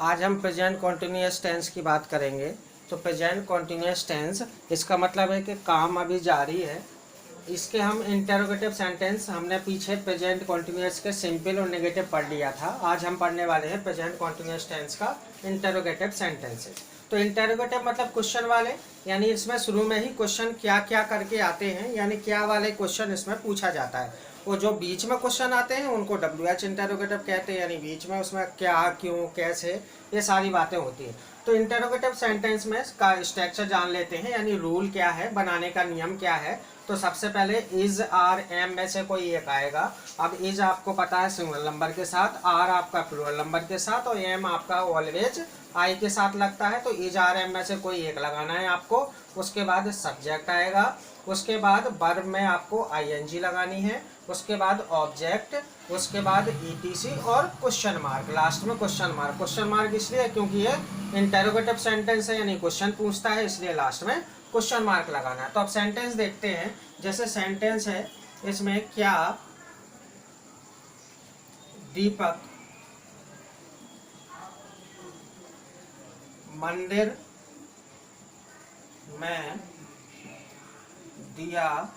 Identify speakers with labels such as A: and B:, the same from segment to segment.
A: आज हम present continuous tense की बात करेंगे। तो प्रेजेंट कॉन्टिन्यूअस टेंस इसका मतलब है कि काम अभी जारी है। इसके हम इंटेरोगेटिव सेंटेंस हमने पीछे प्रेजेंट कॉन्टिन्यूअस के सिंपल और नेगेटिव पढ़ लिया था। आज हम पढ़ने वाले हैं प्रेजेंट कॉन्टिन्यूअस टेंस का इंटेरोगेटिव सेंटेंसेस। तो इंटेरोगेटिव मतलब क्वेश्चन वाले, यानी इसमें शुरू में ही क्वेश्चन क्या क्या करके आते हैं, यानी क्या वाले क्वेश्चन इसमें पूछा जाता है। वो जो बीच में क्वेश्चन आते हैं उनको WH इंटेरोगेटिव कहते हैं, यानी बीच में उसमें क्या क्यों कैसे ये सारी बातें होती हैं। तो इंटेरोगेटिव सेंटेंस में का स्ट्रक्चर जान लेते हैं, यानी रूल क्या है, बनाने का नियम क्या है। तो सबसे पहले इज आर एम में से कोई एक आएगा। अब इज आपको पता है सिंगुलर नंबर के साथ, आर आपका प्लूरल नंबर के साथ और एम आपका ऑलवेज आई के साथ लगता है। तो इज आर एम में से कोई एक लगाना है आपको। उसके बाद सब्जेक्ट आएगा, उसके बाद वर्ब में आपको ING लगानी है, उसके बाद ऑब्जेक्ट, उसके बाद ETC और क्वेश्चन मार्क, लास्ट में क्वेश्चन मार्क। क्वेश्चन मार्क इसलिए क्योंकि ये इंटेरोगेटिव सेंटेंस है, यानी क्वेश्चन पूछता है, इसलिए लास्ट में क्वेश्चन मार्क लगाना है। तो अब सेंटेंस देखते हैं। जैसे सेंटेंस है इसमें, क्या दीपक मंदिर में दिया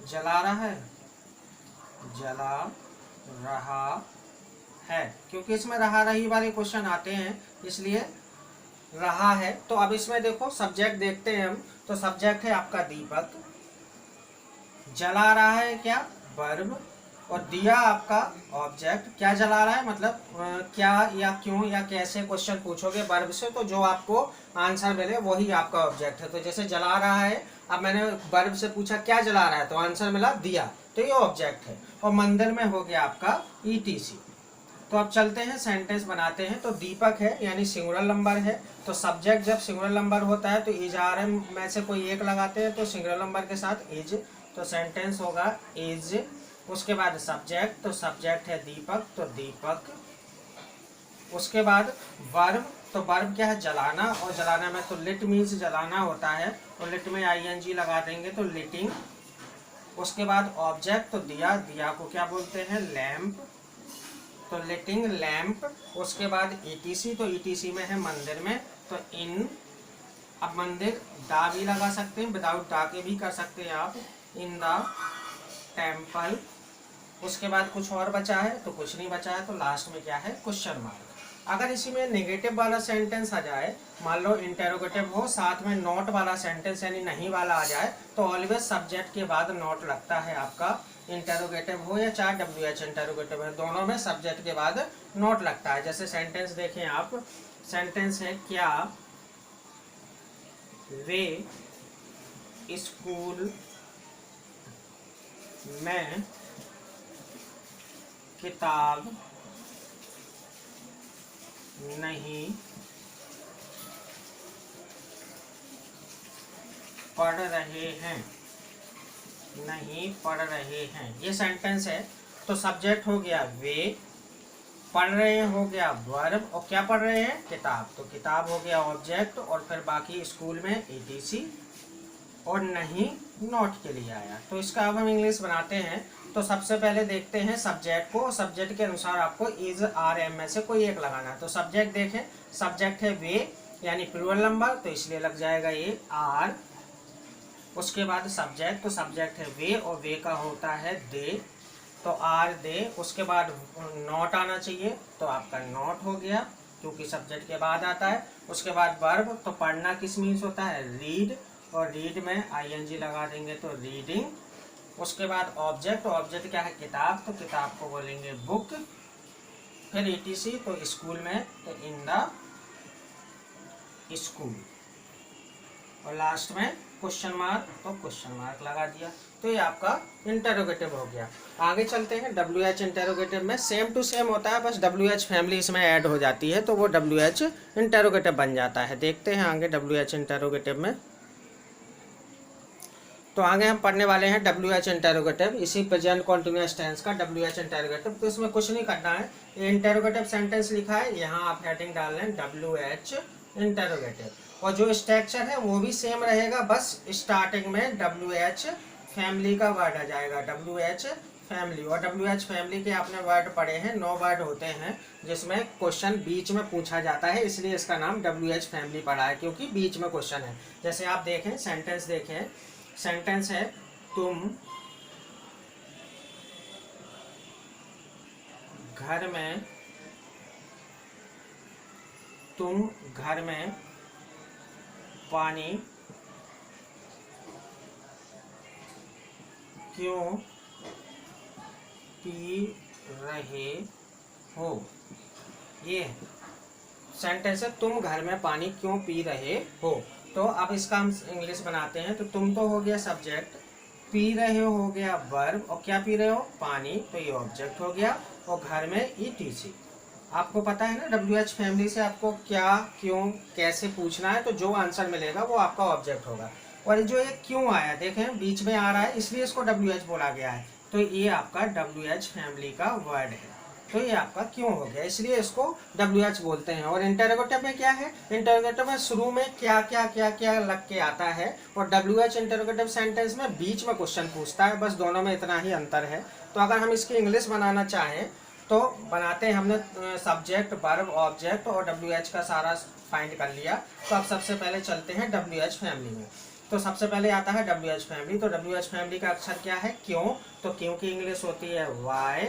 A: जला रहा है, जला रहा है, क्योंकि इसमें रहा रही वाले क्वेश्चन आते हैं इसलिए रहा है। तो अब इसमें देखो सब्जेक्ट देखते हैं हम। तो सब्जेक्ट है आपका दीपक, जला रहा है क्या, वर्ब, और दिया आपका ऑब्जेक्ट। क्या जला रहा है मतलब क्या या क्यों या कैसे क्वेश्चन पूछोगे वर्ब से, तो जो आपको आंसर मिले वही आपका ऑब्जेक्ट है। तो जैसे जला रहा है, अब मैंने वर्ब से पूछा क्या जला रहा है, तो आंसर मिला दिया, तो ये ऑब्जेक्ट है। और मंदिर में हो गया आपका ETC। तो अब चलते हैं सेंटेंस बनाते हैं। तो दीपक है यानी सिंगुलर नंबर है, तो सब्जेक्ट जब सिंगुलर नंबर होता है तो इज आर एम में से कोई एक लगाते हैं, तो सिंगुलर नंबर के साथ इज, तो सेंटेंस होगा इज। उसके बाद सब्जेक्ट, तो सब्जेक्ट है दीपक, तो दीपक। उसके बाद वर्ब, तो वर्ब क्या है, जलाना, और जलाना में तो लिट मीन्स जलाना होता है, तो लिट में ING लगा देंगे, तो लिटिंग। उसके बाद ऑब्जेक्ट, तो दिया, दिया को क्या बोलते हैं, लैंप, तो लिटिंग लैंप। उसके बाद ETC, तो ETC में है मंदिर में, तो इन। अब मंदिर दा भी लगा सकते हैं, विदाउट दा के भी कर सकते हैं आप, इन द टेम्पल। उसके बाद कुछ और बचा है, तो कुछ नहीं बचा है, तो लास्ट में क्या है, क्वेश्चन मार्क। अगर इसी में नेगेटिव वाला सेंटेंस आ जाए, मान लो इंटेरोगेटिव हो, साथ में नॉट वाला सेंटेंस यानी नहीं वाला आ जाए, तो ऑलवेज सब्जेक्ट के बाद नॉट लगता है आपका। इंटेरोगेटिव हो या चाहे WH इंटेरोगेटिव है, दोनों में सब्जेक्ट के बाद नॉट लगता है। जैसे सेंटेंस देखें आप, सेंटेंस है क्या वे स्कूल में किताब नहीं पढ़ रहे हैं, नहीं पढ़ रहे हैं, ये सेंटेंस है। तो सब्जेक्ट हो गया वे, पढ़ रहे हैं हो गया वर्ब, और क्या पढ़ रहे हैं, किताब, तो किताब हो गया ऑब्जेक्ट, और फिर बाकी स्कूल में ETC, और नहीं नॉट के लिए आया। तो इसका अब हम इंग्लिश बनाते हैं। तो सबसे पहले देखते हैं सब्जेक्ट को, सब्जेक्ट के अनुसार आपको इज आर एम में से कोई एक लगाना है। तो सब्जेक्ट देखें, सब्जेक्ट है वे यानी प्लूरल नंबर, तो इसलिए लग जाएगा ये आर। उसके बाद सब्जेक्ट, तो सब्जेक्ट है वे और वे का होता है दे, तो आर दे। उसके बाद नॉट आना चाहिए, तो आपका नॉट हो गया क्योंकि सब्जेक्ट के बाद आता है। उसके बाद वर्ब, तो पढ़ना किस मीन्स होता है, रीड, और रीड में ING लगा देंगे, तो रीडिंग। उसके बाद ऑब्जेक्ट, ऑब्जेक्ट क्या है, किताब, तो किताब को बोलेंगे बुक। फिर ETC, तो स्कूल में, तो इन द स्कूल, और लास्ट में क्वेश्चन मार्क, तो क्वेश्चन मार्क लगा दिया। तो ये आपका इंटेरोगेटिव हो गया। आगे चलते हैं WH इंटेरोगेटिव में, सेम टू सेम होता है, बस WH फैमिली इसमें ऐड हो जाती है, तो वो WH इंटेरोगेटिव बन जाता है। देखते हैं आगे WH इंटेरोगेटिव में। तो आगे हम पढ़ने वाले हैं WH इंटेरोगेटिव, इसी प्रेजेंट कॉन्टिन्यूअस टेंस का WH इंटेरोगेटिव। तो इसमें कुछ नहीं करना है, ये इंटेरोगेटिव सेंटेंस लिखा है, यहाँ आप हेडिंग डाल लें WH इंटेरोगेटिव, और जो स्ट्रक्चर है वो भी सेम रहेगा, बस स्टार्टिंग में WH फैमिली का वर्ड आ जाएगा, WH फैमिली, और WH फैमिली के आपने वर्ड पढ़े हैं, 9 वर्ड होते हैं जिसमें क्वेश्चन बीच में पूछा जाता है, इसलिए इसका नाम WH फैमिली पड़ा है, क्योंकि बीच में क्वेश्चन है। जैसे आप देखें, सेंटेंस देखें, सेंटेंस है तुम घर में पानी क्यों पी रहे हो। ये सेंटेंस है तुम घर में पानी क्यों पी रहे हो। तो अब इसका हम इंग्लिश बनाते हैं। तो तुम तो हो गया सब्जेक्ट, पी रहे हो गया वर्ब, और क्या पी रहे हो, पानी, तो ये ऑब्जेक्ट हो गया, और घर में ETC। आपको पता है ना WH फैमिली से आपको क्या, क्यों, कैसे पूछना है, तो जो आंसर मिलेगा वो आपका ऑब्जेक्ट होगा। और जो ये क्यों आया, देखें बीच में आ रहा है, इसलिए इसको WH बोला गया है, तो ये आपका WH फैमिली का वर्ड है। तो ये आपका क्यों हो गया, इसलिए इसको WH बोलते हैं। और इंटरोगेटिव में क्या है, इंटरोगेटिव में शुरू में क्या क्या क्या क्या लग के आता है, और WH इंटरोगेटिव सेंटेंस में बीच में क्वेश्चन पूछता है, बस दोनों में इतना ही अंतर है। तो अगर हम इसकी इंग्लिश बनाना चाहें तो बनाते हैं। हमने सब्जेक्ट, वर्ब, ऑब्जेक्ट और WH का सारा फाइंड कर लिया। तो अब सबसे पहले चलते हैं WH फैमिली में। तो सबसे पहले आता है WH फैमिली। तो WH फैमिली का अक्षर क्या है, क्यों। तो क्यों की इंग्लिश होती है वाई,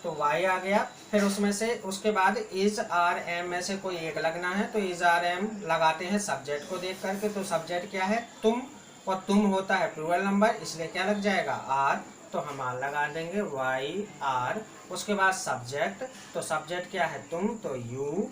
A: तो वाई आ गया। फिर उसमें से उसके बाद इज, आर, एम में से कोई एक लगना है, तो इज, आर, एम लगाते हैं सब्जेक्ट को देख करके। तो सब्जेक्ट क्या है, तुम, और तुम होता है प्लूरल नंबर, इसलिए क्या लग जाएगा, आर, तो हम आर लगा देंगे, वाई आर। उसके बाद सब्जेक्ट, तो सब्जेक्ट क्या है, तुम, तो यू।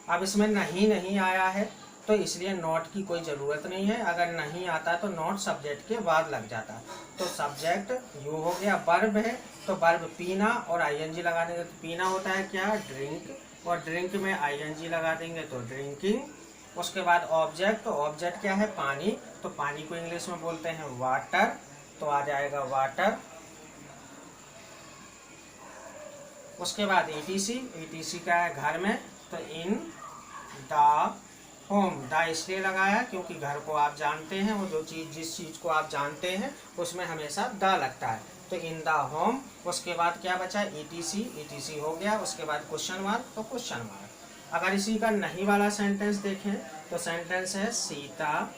A: अब इसमें नहीं आया है, तो इसलिए नॉट की कोई ज़रूरत नहीं है। अगर नहीं आता तो नॉट सब्जेक्ट के बाद लग जाता। तो सब्जेक्ट यू हो गया। वर्ब है तो वर्ब पीना, और ING लगा देंगे, तो पीना होता है क्या, ड्रिंक, और ड्रिंक में ING लगा देंगे तो ड्रिंकिंग। उसके बाद ऑब्जेक्ट, तो ऑब्जेक्ट क्या है, पानी, तो पानी को इंग्लिश में बोलते हैं वाटर, तो आ जाएगा वाटर। उसके बाद ETC का है घर में, तो इन द होम। द इसलिए लगाया क्योंकि घर को आप जानते हैं, वो जो चीज़, जिस चीज़ को आप जानते हैं उसमें हमेशा द लगता है, तो इन द होम। उसके बाद क्या बचा, ETC हो गया। उसके बाद क्वेश्चन मार्क, तो क्वेश्चन मार्क। अगर इसी का नहीं वाला सेंटेंस देखें तो सेंटेंस है सीता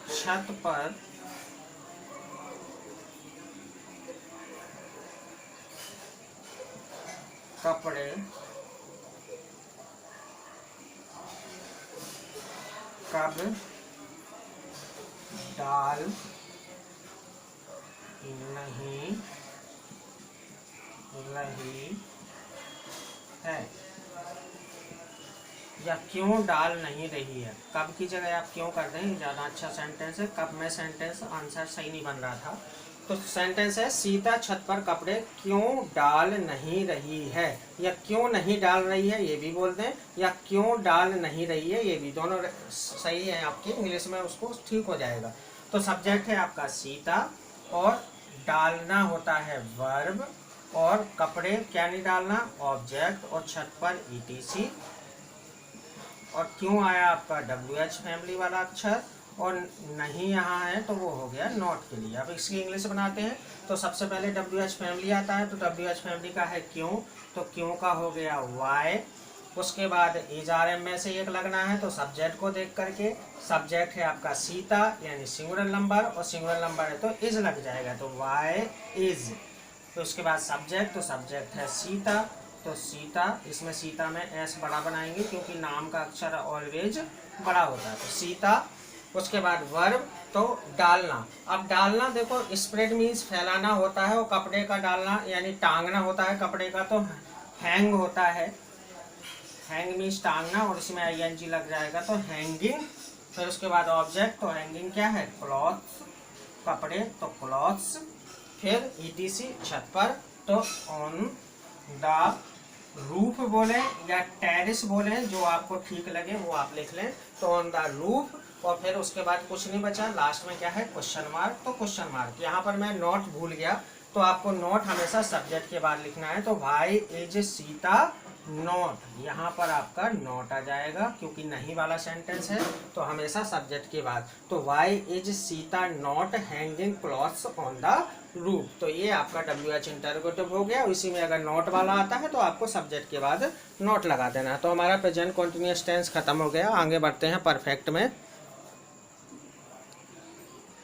A: छत पर कपड़े कब डाल नहीं रही है, या क्यों डाल नहीं रही है। कब की जगह आप क्यों कर दें, ज़्यादा अच्छा सेंटेंस है। कब में सेंटेंस आंसर सही नहीं बन रहा था। तो सेंटेंस है सीता छत पर कपड़े क्यों डाल नहीं रही है, या क्यों नहीं डाल रही है ये भी बोल दें, या क्यों डाल नहीं रही है ये भी, दोनों सही है आपकी इंग्लिश में, उसको ठीक हो जाएगा। तो सब्जेक्ट है आपका सीता, और डालना होता है वर्ब, और कपड़े क्या नहीं डालना, ऑब्जेक्ट, और छत पर ETC, और क्यों आया आपका WH फैमिली वाला अक्षर, और नहीं यहाँ है तो वो हो गया नॉट के लिए। अब इसकी इंग्लिश बनाते हैं। तो सबसे पहले WH फैमिली आता है, तो WH फैमिली का है क्यों, तो क्यों का हो गया वाई। उसके बाद इज, आर, एम में से एक लगना है, तो सब्जेक्ट को देख करके, सब्जेक्ट है आपका सीता यानी सिंगुलर नंबर, और सिंगुलर नंबर है तो इज लग जाएगा, तो वाई इज। तो उसके बाद सब्जेक्ट, तो सब्जेक्ट है सीता, तो सीता, इसमें सीता में S बड़ा बनाएंगे क्योंकि नाम का अक्षर ऑलवेज बड़ा होता है, तो सीता। उसके बाद वर्ब, तो डालना। अब डालना देखो, स्प्रेड मीन्स फैलाना होता है, और कपड़े का डालना यानी टांगना होता है कपड़े का, तो हैंग होता है, हैंग मीन्स टांगना, और इसमें ING लग जाएगा तो हैंगिंग। फिर उसके बाद ऑब्जेक्ट, तो हैंगिंग क्या है, क्लॉथ्स, कपड़े, तो क्लॉथ्स। फिर ETC छत पर, तो ऑन द रूफ बोले या टेरिस बोले, जो आपको ठीक लगे वो आप लिख लें, तो ऑन द रूफ। और फिर उसके बाद कुछ नहीं बचा, लास्ट में क्या है, क्वेश्चन मार्क, तो क्वेश्चन मार्क। यहाँ पर मैं नॉट भूल गया, तो आपको नॉट हमेशा सब्जेक्ट के बाद लिखना है। तो वाई इज सीता नॉट, यहाँ पर आपका नॉट आ जाएगा क्योंकि नहीं वाला सेंटेंस है, तो हमेशा सब्जेक्ट के बाद। तो why is Sita not hanging clothes on the roof, तो ये आपका WH इंटरोगेटिव हो गया। इसी में अगर नॉट वाला आता है तो आपको सब्जेक्ट के बाद नॉट लगा देना है। तो हमारा प्रेजेंट कंटिन्यूअस टेंस खत्म हो गया। आगे बढ़ते हैं परफेक्ट में।